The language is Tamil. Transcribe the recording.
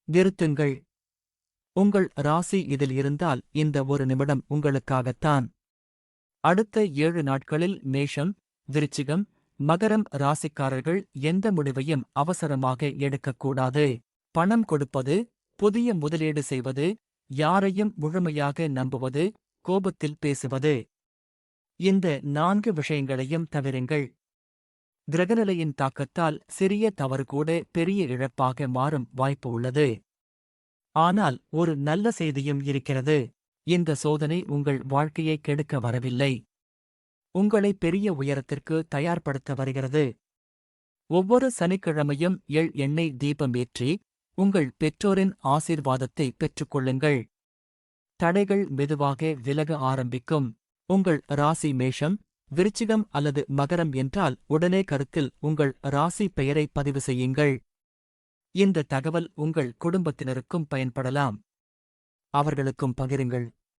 நிறுத்துங்கள். உங்கள் ராசி இதில் இருந்தால் இந்த ஒரு நிமிடம் உங்களுக்காகத்தான். அடுத்த 7 நாட்களில் மேஷம், விருச்சிகம், மகரம் ராசிக்காரர்கள் எந்த முடிவையும் அவசரமாக எடுக்கக்கூடாது. பணம் கொடுப்பது, புதிய முதலீடு செய்வது, யாரையும் முழுமையாக நம்புவது, கோபத்தில் பேசுவது. இந்த 4 விஷயங்களையும் தவிருங்கள். கிரகநிலையின் தாக்கத்தால் சிறிய தவறு கூட பெரிய இழப்பாக மாறும் வாய்ப்பு உள்ளது. ஆனால் ஒரு நல்ல செய்தியும் இருக்கிறது. இந்த சோதனை உங்கள் வாழ்க்கையை கெடுக்க வரவில்லை. உங்களை பெரிய உயரத்திற்கு தயார்படுத்த வருகிறது. ஒவ்வொரு சனிக்கிழமையும் எண்ணெய் தீபம் ஏற்றி உங்கள் பெற்றோரின் ஆசீர்வாதத்தை பெற்றுக்கொள்ளுங்கள். தடைகள் மெதுவாக விலக ஆரம்பிக்கும். உங்கள் ராசி மேஷம், விருச்சிகம் அல்லது மகரம் என்றால் உடனே கருத்தில் உங்கள் ராசி பெயரை பதிவு செய்யுங்கள். இந்த தகவல் உங்கள் குடும்பத்தினருக்கும் பயன்படலாம். அவர்களுக்கும் பகிருங்கள்.